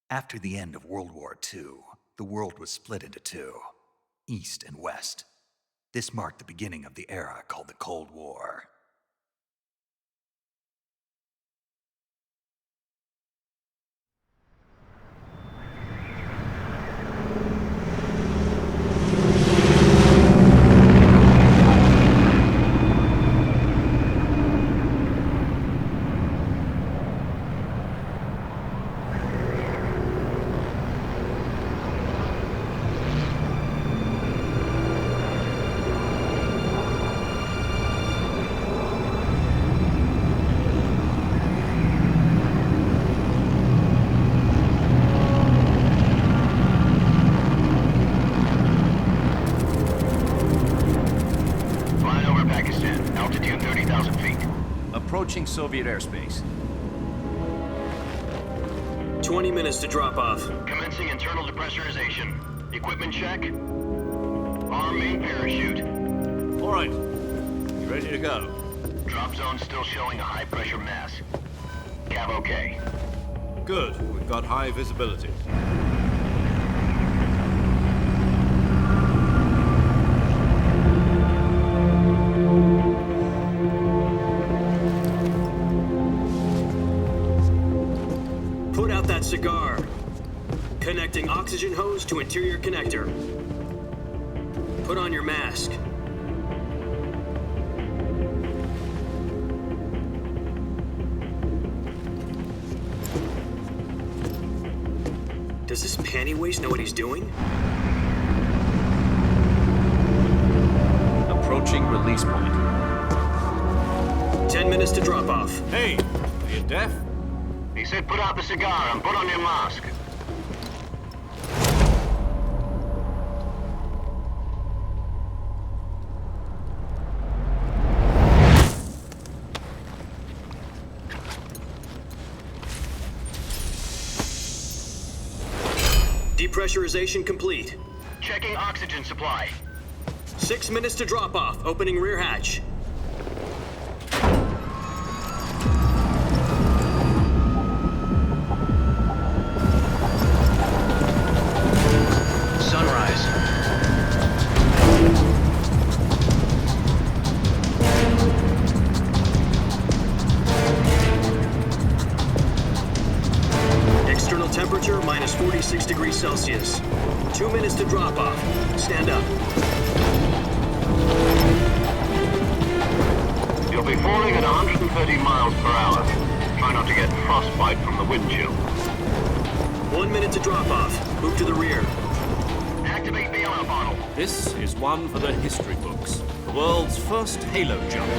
After the end of World War II, the world was split into two, East and West. This marked the beginning of the era called the Cold War. Approaching Soviet airspace. 20 minutes to drop off. Commencing internal depressurization. Equipment check. Arm main parachute. All right. You ready to go? Drop zone still showing a high pressure mass. Cav okay. Good. We've got high visibility. Put out that cigar. Connecting oxygen hose to interior connector. Put on your mask. Does this panty waste know what he's doing? Approaching release point. 10 minutes to drop off. Hey, are you deaf? He said put out the cigar and put on your mask. Depressurization complete. Checking oxygen supply. 6 minutes to drop off. Opening rear hatch. Sunrise. External temperature minus 46 degrees Celsius. 2 minutes to drop off. Stand up. You'll be falling at 130 miles per hour. Try not to get frostbite from the wind chill. 1 minute to drop off. Move to the rear. Activate bailout bottle. This is one for the history books. The world's first halo jump.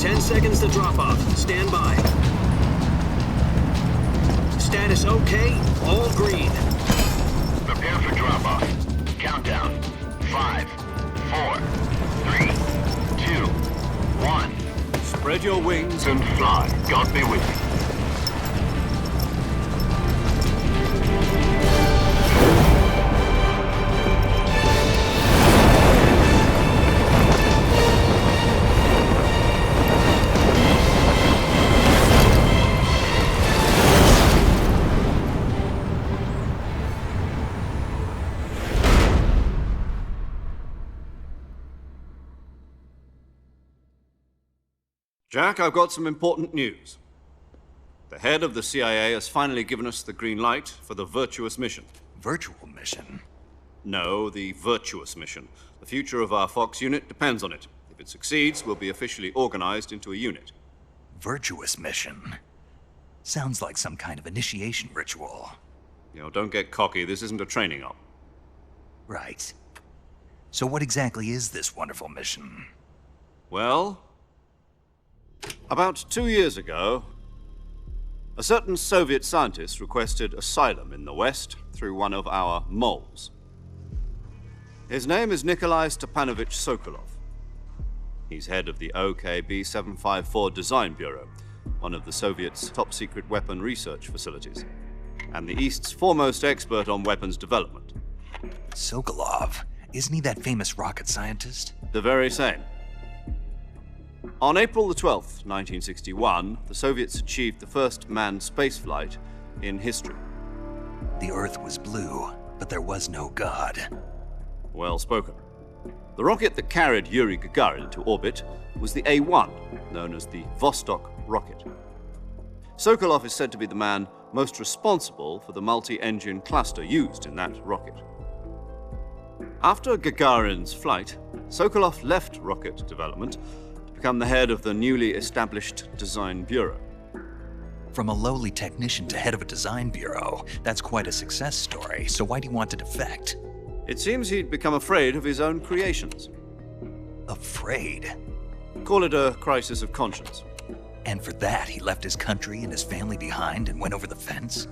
10 seconds to drop off. Stand by. Status okay. All green. Prepare for drop off. Countdown. 5, 4, 3, 2, 1. Spread your wings And fly. God be with you. Jack, I've got some important news. The head of the CIA has finally given us the green light for the virtuous mission. Virtual mission? No, the virtuous mission. The future of our Fox unit depends on it. If it succeeds, we'll be officially organized into a unit. Virtuous mission? Sounds like some kind of initiation ritual. You know, don't get cocky. This isn't a training op. Right. So what exactly is this wonderful mission? Well, about 2 years ago, a certain Soviet scientist requested asylum in the West through one of our moles. His name is Nikolai Stepanovich Sokolov. He's head of the OKB 754 Design Bureau, one of the Soviets' top-secret weapon research facilities, and the East's foremost expert on weapons development. Sokolov? Isn't he that famous rocket scientist? The very same. On April the 12th, 1961, the Soviets achieved the first manned spaceflight in history. The Earth was blue, but there was no God. Well spoken. The rocket that carried Yuri Gagarin to orbit was the A-1, known as the Vostok rocket. Sokolov is said to be the man most responsible for the multi-engine cluster used in that rocket. After Gagarin's flight, Sokolov left rocket development to become the head of the newly established Design Bureau. From a lowly technician to head of a design bureau, that's quite a success story, so why do you want to defect? It seems he'd become afraid of his own creations. Afraid? Call it a crisis of conscience. And for that, he left his country and his family behind and went over the fence?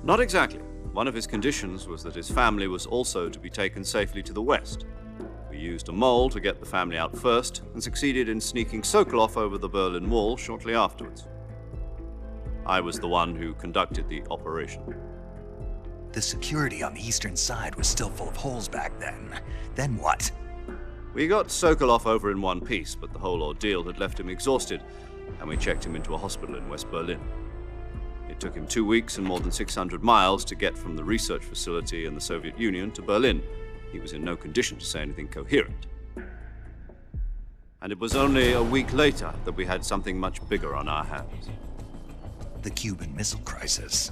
Not exactly. One of his conditions was that his family was also to be taken safely to the west. We used a mole to get the family out first and succeeded in sneaking Sokolov over the Berlin Wall shortly afterwards. I was the one who conducted the operation. The security on the eastern side was still full of holes back then. Then what? We got Sokolov over in one piece, but the whole ordeal had left him exhausted, and we checked him into a hospital in West Berlin. It took him 2 weeks and more than 600 miles to get from the research facility in the Soviet Union to Berlin. He was in no condition to say anything coherent. And it was only a week later that we had something much bigger on our hands. The Cuban Missile Crisis.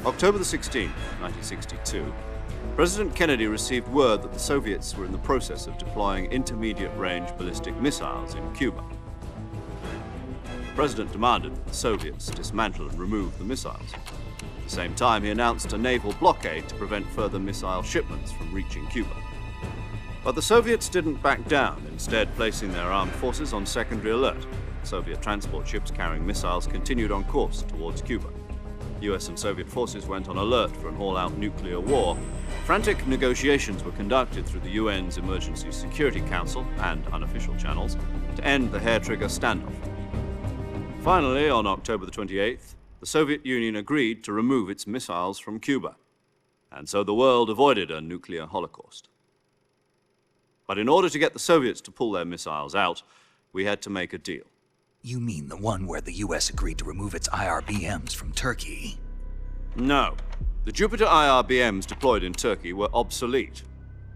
October the 16th, 1962, President Kennedy received word that the Soviets were in the process of deploying intermediate-range ballistic missiles in Cuba. The President demanded that the Soviets dismantle and remove the missiles. At the same time, he announced a naval blockade to prevent further missile shipments from reaching Cuba. But the Soviets didn't back down, instead placing their armed forces on secondary alert. Soviet transport ships carrying missiles continued on course towards Cuba. US and Soviet forces went on alert for an all-out nuclear war. Frantic negotiations were conducted through the UN's Emergency Security Council and unofficial channels to end the hair-trigger standoff. Finally, on October the 28th, the Soviet Union agreed to remove its missiles from Cuba. And so the world avoided a nuclear holocaust. But in order to get the Soviets to pull their missiles out, we had to make a deal. You mean the one where the US agreed to remove its IRBMs from Turkey? No. The Jupiter IRBMs deployed in Turkey were obsolete,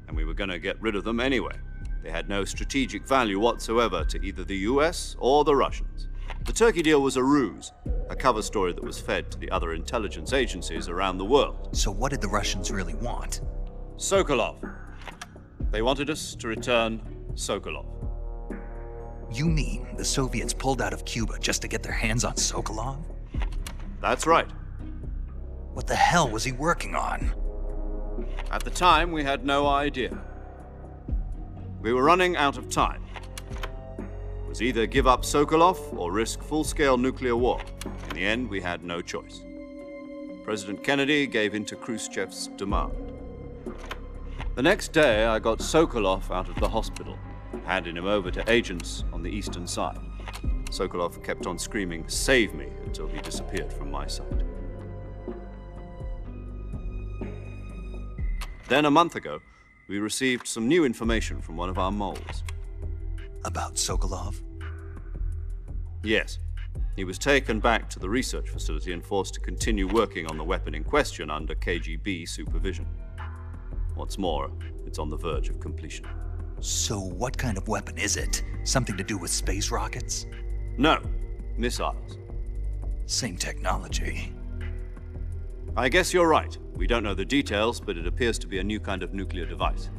and we were going to get rid of them anyway. They had no strategic value whatsoever to either the US or the Russians. The Turkey deal was a ruse, a cover story that was fed to the other intelligence agencies around the world. So what did the Russians really want? Sokolov. They wanted us to return Sokolov. You mean the Soviets pulled out of Cuba just to get their hands on Sokolov? That's right. What the hell was he working on? At the time, we had no idea. We were running out of time. It was either give up Sokolov or risk full-scale nuclear war. In the end, we had no choice. President Kennedy gave in to Khrushchev's demand. The next day, I got Sokolov out of the hospital, handing him over to agents on the eastern side. Sokolov kept on screaming, "Save me," until he disappeared from my sight. Then a month ago, we received some new information from one of our moles. About Sokolov? Yes. He was taken back to the research facility and forced to continue working on the weapon in question under KGB supervision. What's more, it's on the verge of completion. So what kind of weapon is it? Something to do with space rockets? No, missiles. Same technology. I guess you're right. We don't know the details, but it appears to be a new kind of nuclear device.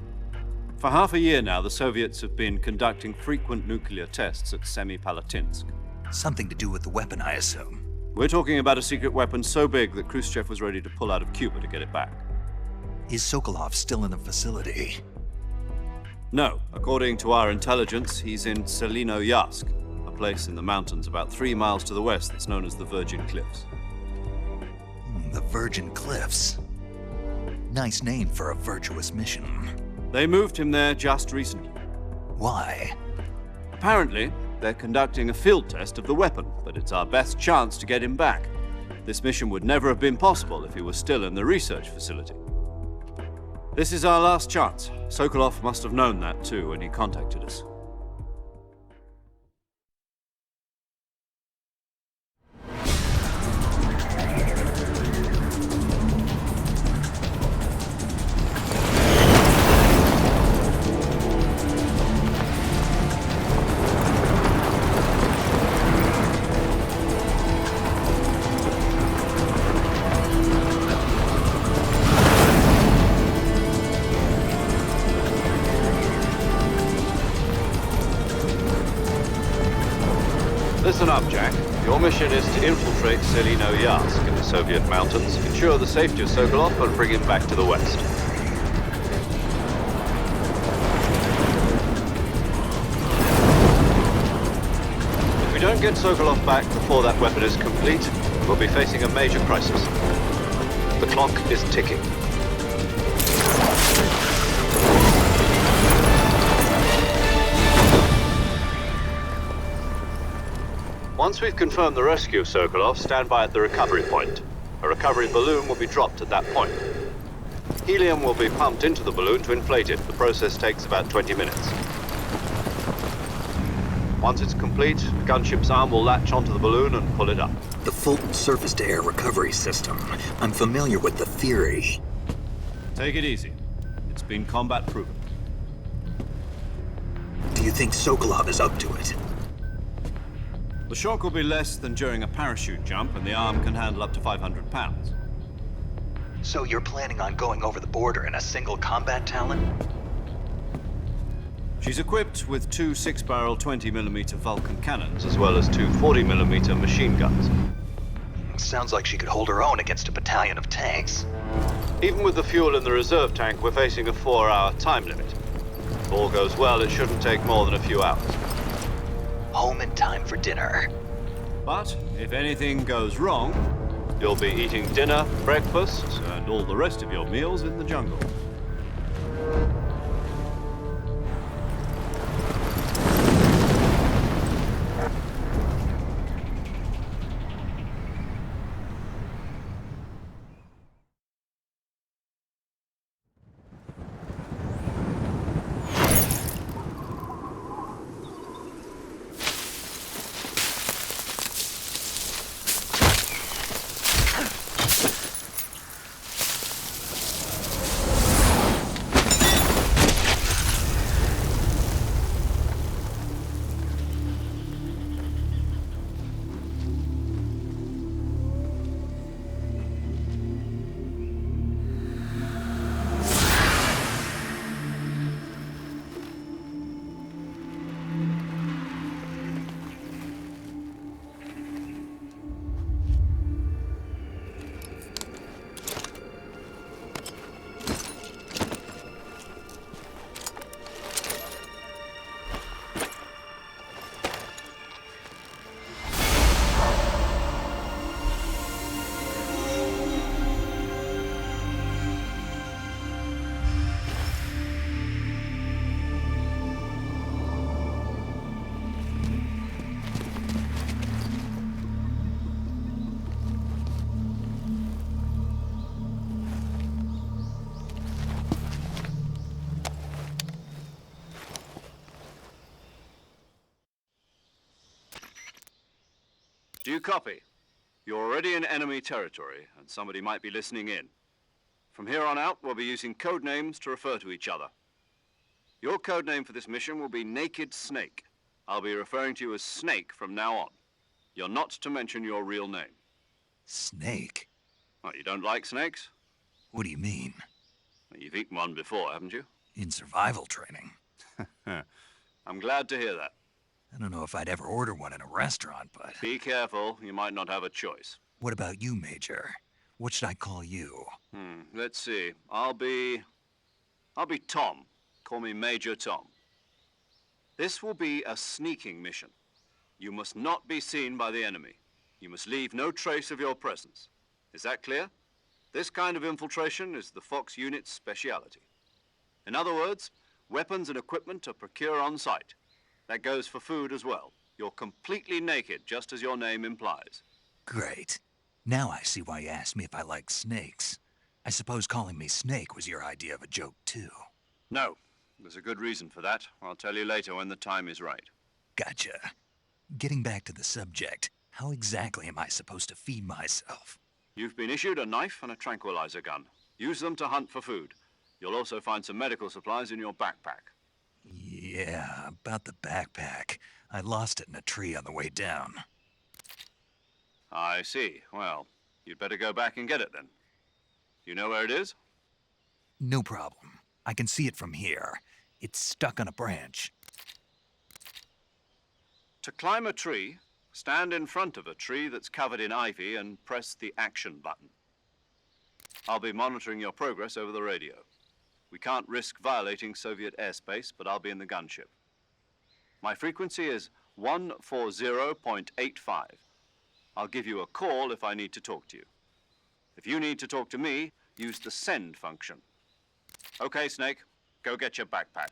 For half a year now, the Soviets have been conducting frequent nuclear tests at Semipalatinsk. Something to do with the weapon, I assume. We're talking about a secret weapon so big that Khrushchev was ready to pull out of Cuba to get it back. Is Sokolov still in the facility? No. According to our intelligence, he's in Selinoyarsk, a place in the mountains about 3 miles to the west that's known as the Virgin Cliffs. The Virgin Cliffs. Nice name for a virtuous mission. They moved him there just recently. Why? Apparently, they're conducting a field test of the weapon, but it's our best chance to get him back. This mission would never have been possible if he was still in the research facility. This is our last chance. Sokolov must have known that too when he contacted us. Listen up, Jack. Your mission is to infiltrate Selino-Yarsk in the Soviet mountains, ensure the safety of Sokolov, and bring him back to the West. If we don't get Sokolov back before that weapon is complete, we'll be facing a major crisis. The clock is ticking. Once we've confirmed the rescue of Sokolov, stand by at the recovery point. A recovery balloon will be dropped at that point. Helium will be pumped into the balloon to inflate it. The process takes about 20 minutes. Once it's complete, the gunship's arm will latch onto the balloon and pull it up. The Fulton surface-to-air recovery system. I'm familiar with the theory. Take it easy. It's been combat-proven. Do you think Sokolov is up to it? The shock will be less than during a parachute jump, and the arm can handle up to 500 pounds. So you're planning on going over the border in a single combat Talon? She's equipped with two 6-barrel 20mm Vulcan cannons, as well as two 40mm machine guns. Sounds like she could hold her own against a battalion of tanks. Even with the fuel in the reserve tank, we're facing a 4-hour time limit. If all goes well, it shouldn't take more than a few hours. Home in time for dinner. But if anything goes wrong, you'll be eating dinner, breakfast, and all the rest of your meals in the jungle. Do you copy? You're already in enemy territory, and somebody might be listening in. From here on out, we'll be using code names to refer to each other. Your code name for this mission will be Naked Snake. I'll be referring to you as Snake from now on. You're not to mention your real name. Snake? Oh, you don't like snakes? What do you mean? Well, you've eaten one before, haven't you? In survival training. I'm glad to hear that. I don't know if I'd ever order one in a restaurant, but... Be careful, you might not have a choice. What about you, Major? What should I call you? Let's see. I'll be Tom. Call me Major Tom. This will be a sneaking mission. You must not be seen by the enemy. You must leave no trace of your presence. Is that clear? This kind of infiltration is the Fox unit's speciality. In other words, weapons and equipment are procured on site. That goes for food as well. You're completely naked, just as your name implies. Great. Now I see why you asked me if I like snakes. I suppose calling me Snake was your idea of a joke, too. No. There's a good reason for that. I'll tell you later when the time is right. Gotcha. Getting back to the subject, how exactly am I supposed to feed myself? You've been issued a knife and a tranquilizer gun. Use them to hunt for food. You'll also find some medical supplies in your backpack. Yeah, about the backpack. I lost it in a tree on the way down. I see. Well, you'd better go back and get it then. You know where it is? No problem. I can see it from here. It's stuck on a branch. To climb a tree, Stand in front of a tree that's covered in ivy and press the action button. I'll be monitoring your progress over the radio. We can't risk violating Soviet airspace, but I'll be in the gunship. My frequency is 140.85. I'll give you a call if I need to talk to you. If you need to talk to me, use the send function. Okay, Snake, go get your backpack.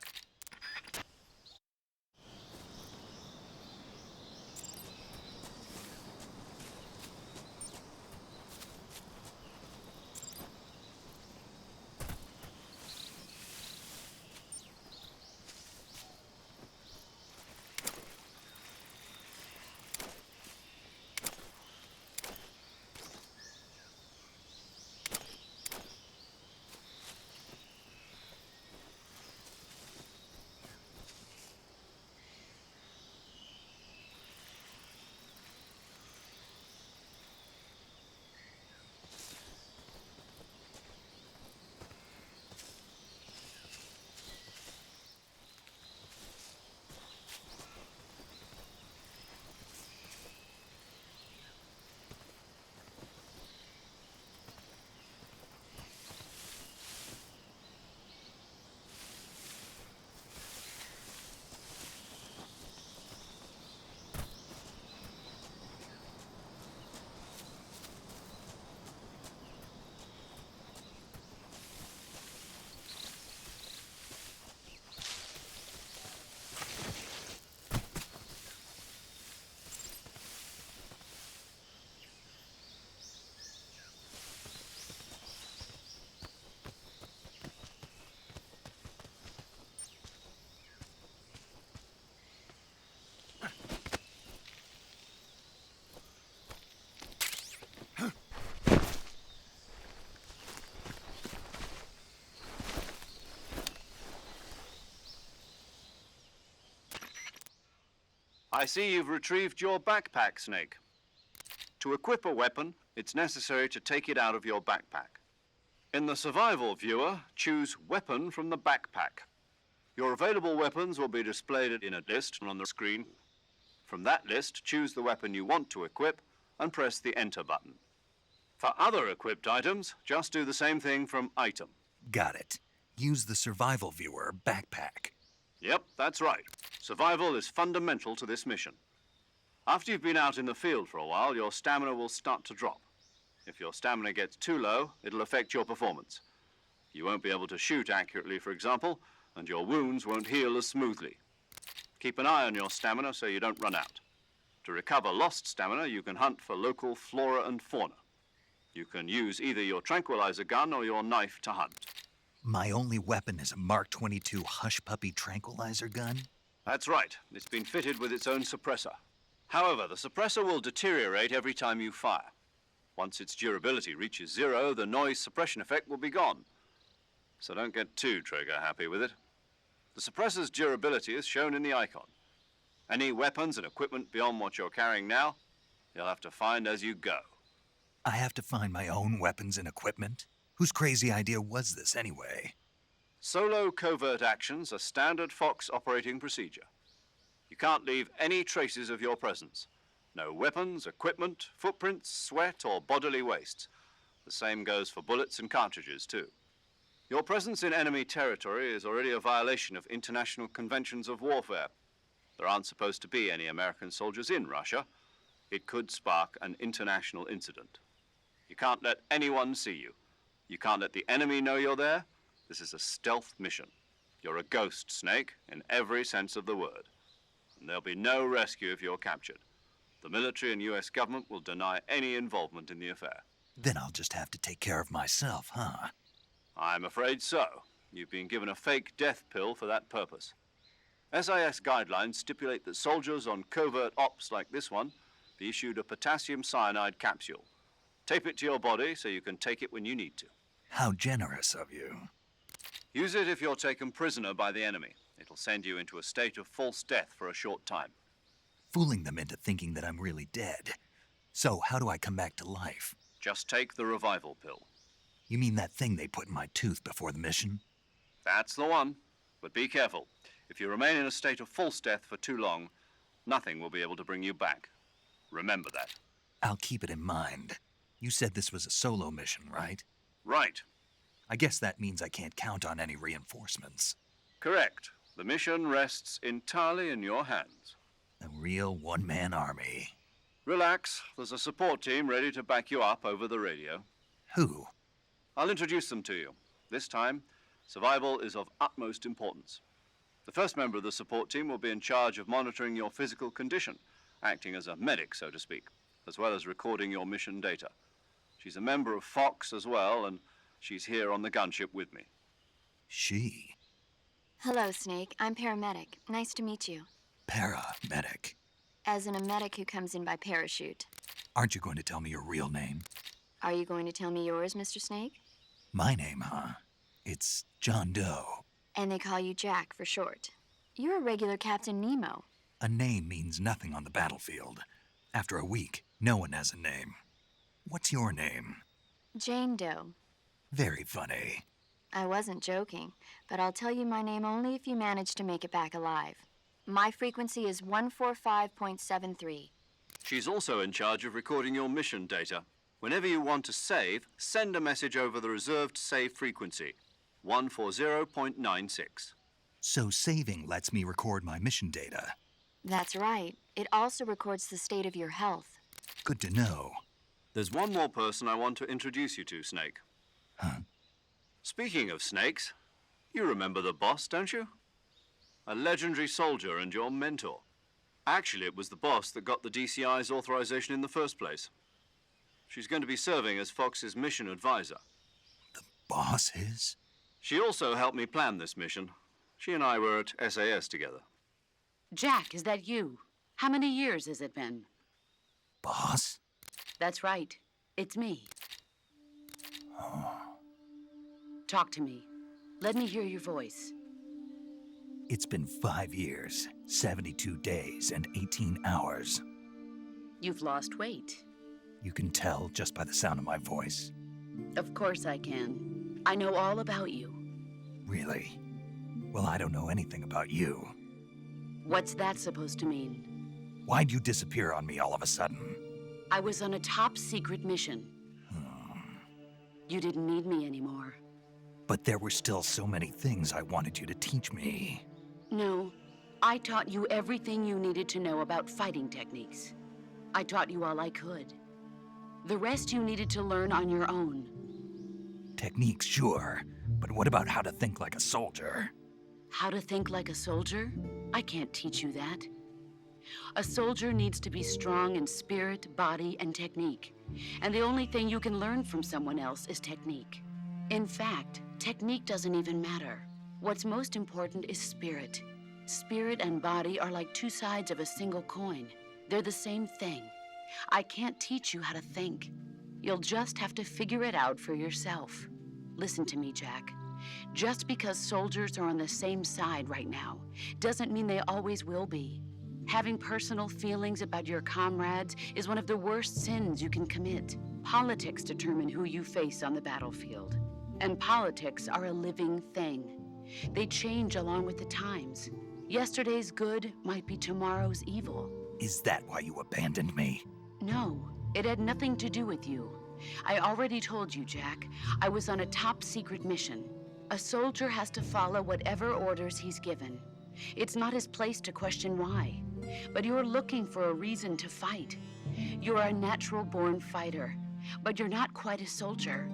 I see you've retrieved your backpack, Snake. To equip a weapon, it's necessary to take it out of your backpack. In the survival viewer, choose Weapon from the backpack. Your available weapons will be displayed in a list on the screen. From that list, choose the weapon you want to equip and press the Enter button. For other equipped items, just do the same thing from Item. Got it. Use the survival viewer backpack. Yep, that's right. Survival is fundamental to this mission. After you've been out in the field for a while, your stamina will start to drop. If your stamina gets too low, it'll affect your performance. You won't be able to shoot accurately, for example, and your wounds won't heal as smoothly. Keep an eye on your stamina so you don't run out. To recover lost stamina, you can hunt for local flora and fauna. You can use either your tranquilizer gun or your knife to hunt. My only weapon is a Mark 22 Hush Puppy tranquilizer gun? That's right. It's been fitted with its own suppressor. However, the suppressor will deteriorate every time you fire. Once its durability reaches 0, the noise suppression effect will be gone. So don't get too trigger-happy with it. The suppressor's durability is shown in the icon. Any weapons and equipment beyond what you're carrying now, you'll have to find as you go. I have to find my own weapons and equipment? Whose crazy idea was this anyway? Solo covert actions are standard Fox operating procedure. You can't leave any traces of your presence. No weapons, equipment, footprints, sweat, or bodily waste. The same goes for bullets and cartridges, too. Your presence in enemy territory is already a violation of international conventions of warfare. There aren't supposed to be any American soldiers in Russia. It could spark an international incident. You can't let anyone see you. You can't let the enemy know you're there. This is a stealth mission. You're a ghost, Snake, in every sense of the word. And there'll be no rescue if you're captured. The military and U.S. government will deny any involvement in the affair. Then I'll just have to take care of myself, huh? I'm afraid so. You've been given a fake death pill for that purpose. SIS guidelines stipulate that soldiers on covert ops like this one be issued a potassium cyanide capsule. Tape it to your body so you can take it when you need to. How generous of you. Use it if you're taken prisoner by the enemy. It'll send you into a state of false death for a short time. Fooling them into thinking that I'm really dead. So how do I come back to life? Just take the revival pill. You mean that thing they put in my tooth before the mission? That's the one. But be careful. If you remain in a state of false death for too long, nothing will be able to bring you back. Remember that. I'll keep it in mind. You said this was a solo mission, right? Right. I guess that means I can't count on any reinforcements. Correct. The mission rests entirely in your hands. A real one-man army. Relax. There's a support team ready to back you up over the radio. Who? I'll introduce them to you. This time, survival is of utmost importance. The first member of the support team will be in charge of monitoring your physical condition, acting as a medic, so to speak, as well as recording your mission data. She's a member of Fox as well, and she's here on the gunship with me. She? Hello, Snake. I'm paramedic. Nice to meet you. Paramedic. As in a medic who comes in by parachute. Aren't you going to tell me your real name? Are you going to tell me yours, Mr. Snake? My name, huh? It's John Doe. And they call you Jack for short. You're a regular Captain Nemo. A name means nothing on the battlefield. After a week, no one has a name. What's your name? Jane Doe. Very funny. I wasn't joking, but I'll tell you my name only if you manage to make it back alive. My frequency is 145.73. She's also in charge of recording your mission data. Whenever you want to save, send a message over the reserved save frequency, 140.96. So saving lets me record my mission data. That's right. It also records the state of your health. Good to know. There's one more person I want to introduce you to, Snake. Huh? Speaking of snakes, you remember the boss, don't you? A legendary soldier and your mentor. Actually, it was the boss that got the DCI's authorization in the first place. She's going to be serving as Fox's mission advisor. The boss is? She also helped me plan this mission. She and I were at SAS together. Jack, is that you? How many years has it been? Boss? That's right. It's me. Talk to me. Let me hear your voice. It's been 5 years, 72 days, and 18 hours. You've lost weight. You can tell just by the sound of my voice. Of course I can. I know all about you. Really? Well, I don't know anything about you. What's that supposed to mean? Why'd you disappear on me all of a sudden? I was on a top-secret mission. You didn't need me anymore. But there were still so many things I wanted you to teach me. No, I taught you everything you needed to know about fighting techniques. I taught you all I could. The rest you needed to learn on your own. Techniques, sure. But what about how to think like a soldier? How to think like a soldier? I can't teach you that. A soldier needs to be strong in spirit, body, and technique. And the only thing you can learn from someone else is technique. In fact, technique doesn't even matter. What's most important is spirit. Spirit and body are like two sides of a single coin. They're the same thing. I can't teach you how to think. You'll just have to figure it out for yourself. Listen to me, Jack. Just because soldiers are on the same side right now doesn't mean they always will be. Having personal feelings about your comrades is one of the worst sins you can commit. Politics determine who you face on the battlefield. And politics are a living thing. They change along with the times. Yesterday's good might be tomorrow's evil. Is that why you abandoned me? No, it had nothing to do with you. I already told you, Jack. I was on a top-secret mission. A soldier has to follow whatever orders he's given. It's not his place to question why. But you're looking for a reason to fight. You're a natural-born fighter, but you're not quite a soldier.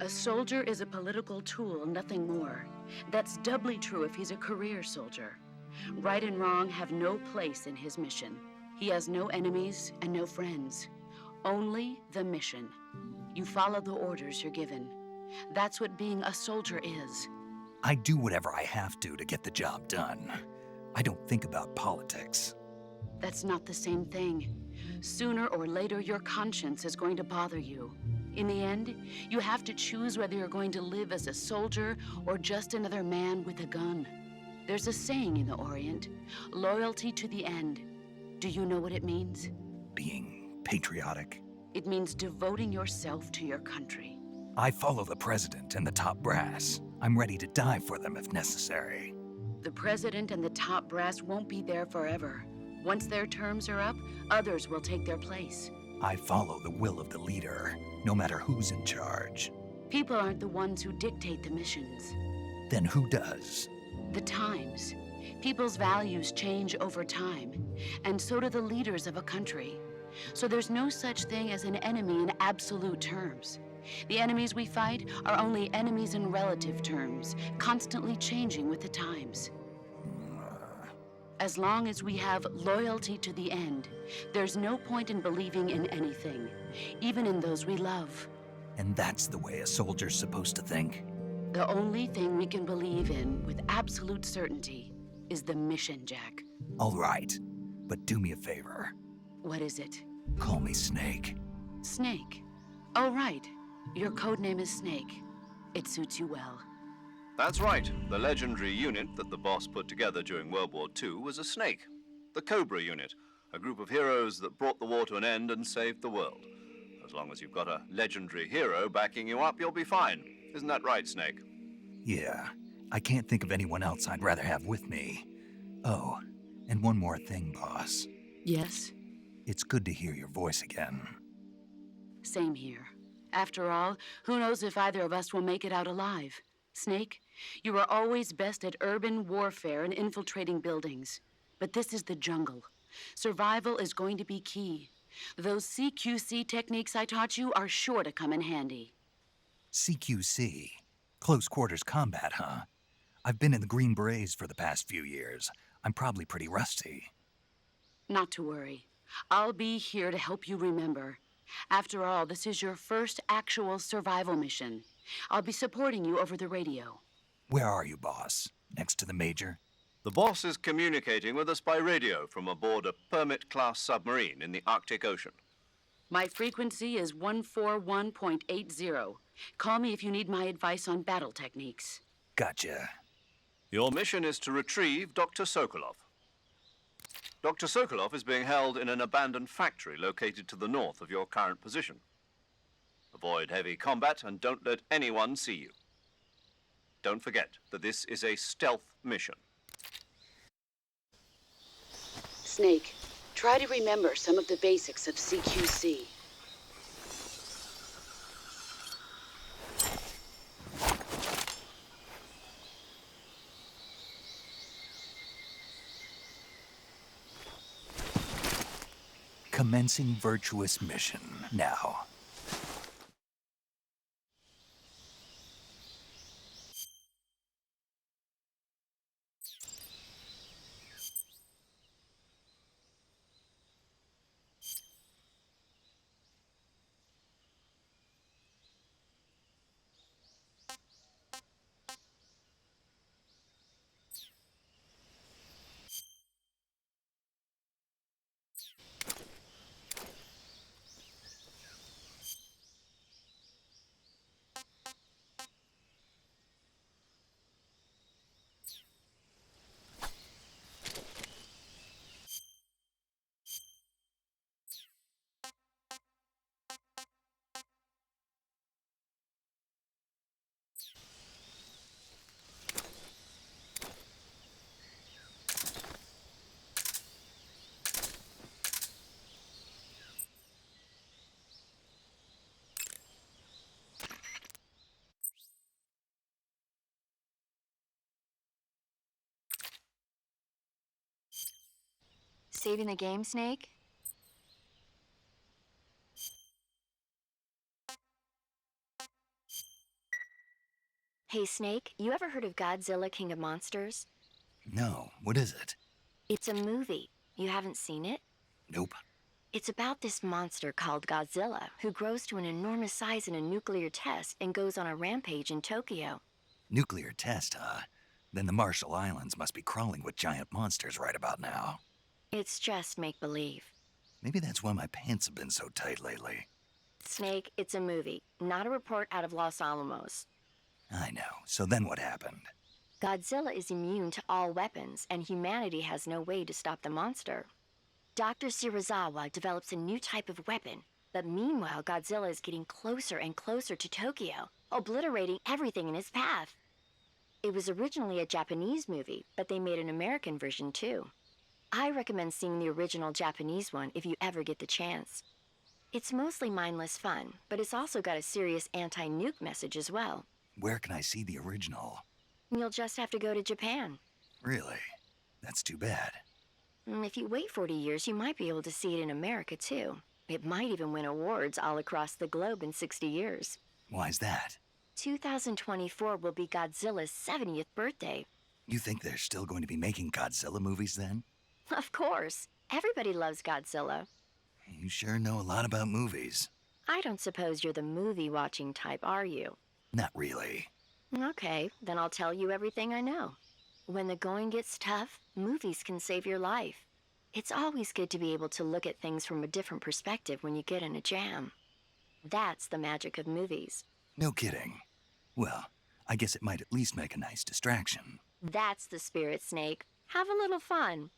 A soldier is a political tool, nothing more. That's doubly true if he's a career soldier. Right and wrong have no place in his mission. He has no enemies and no friends. Only the mission. You follow the orders you're given. That's what being a soldier is. I do whatever I have to get the job done. I don't think about politics. That's not the same thing. Sooner or later, your conscience is going to bother you. In the end, you have to choose whether you're going to live as a soldier or just another man with a gun. There's a saying in the Orient, loyalty to the end. Do you know what it means? Being patriotic. It means devoting yourself to your country. I follow the president and the top brass. I'm ready to die for them if necessary. The president and the top brass won't be there forever. Once their terms are up, others will take their place. I follow the will of the leader, no matter who's in charge. People aren't the ones who dictate the missions. Then who does? The times. People's values change over time, and so do the leaders of a country. So there's no such thing as an enemy in absolute terms. The enemies we fight are only enemies in relative terms, constantly changing with the times. As long as we have loyalty to the end, there's no point in believing in anything, even in those we love. And that's the way a soldier's supposed to think? The only thing we can believe in with absolute certainty is the mission, Jack. All right, but do me a favor. What is it? Call me Snake. Snake. Oh, right. Your codename is Snake. It suits you well. That's right. The legendary unit that the boss put together during World War II was a snake. The Cobra unit, a group of heroes that brought the war to an end and saved the world. As long as you've got a legendary hero backing you up, you'll be fine. Isn't that right, Snake? Yeah, I can't think of anyone else I'd rather have with me. Oh, and one more thing, boss. Yes? It's good to hear your voice again. Same here. After all, who knows if either of us will make it out alive? Snake, you are always best at urban warfare and infiltrating buildings. But this is the jungle. Survival is going to be key. Those CQC techniques I taught you are sure to come in handy. CQC? Close quarters combat, huh? I've been in the Green Berets for the past few years. I'm probably pretty rusty. Not to worry. I'll be here to help you remember. After all, this is your first actual survival mission. I'll be supporting you over the radio. Where are you, boss? Next to the Major? The boss is communicating with us by radio from aboard a Permit-class submarine in the Arctic Ocean. My frequency is 141.80. Call me if you need my advice on battle techniques. Gotcha. Your mission is to retrieve Dr. Sokolov. Dr. Sokolov is being held in an abandoned factory located to the north of your current position. Avoid heavy combat and don't let anyone see you. Don't forget that this is a stealth mission. Snake, try to remember some of the basics of CQC. Commencing virtuous mission now. Saving the game, Snake? Hey, Snake, you ever heard of Godzilla, King of Monsters? No, what is it? It's a movie. You haven't seen it? Nope. It's about this monster called Godzilla, who grows to an enormous size in a nuclear test and goes on a rampage in Tokyo. Nuclear test, huh? Then the Marshall Islands must be crawling with giant monsters right about now. It's just make-believe. Maybe that's why my pants have been so tight lately. Snake, it's a movie, not a report out of Los Alamos. I know. So then what happened? Godzilla is immune to all weapons, and humanity has no way to stop the monster. Dr. Shirazawa develops a new type of weapon, but meanwhile Godzilla is getting closer and closer to Tokyo, obliterating everything in his path. It was originally a Japanese movie, but they made an American version too. I recommend seeing the original Japanese one if you ever get the chance. It's mostly mindless fun, but it's also got a serious anti-nuke message as well. Where can I see the original? You'll just have to go to Japan. Really? That's too bad. If you wait 40 years, you might be able to see it in America, too. It might even win awards all across the globe in 60 years. Why's that? 2024 will be Godzilla's 70th birthday. You think they're still going to be making Godzilla movies then? Of course. Everybody loves Godzilla. You sure know a lot about movies. I don't suppose you're the movie-watching type, are you? Not really. Okay, then I'll tell you everything I know. When the going gets tough, movies can save your life. It's always good to be able to look at things from a different perspective when you get in a jam. That's the magic of movies. No kidding. Well, I guess it might at least make a nice distraction. That's the spirit, Snake. Have a little fun.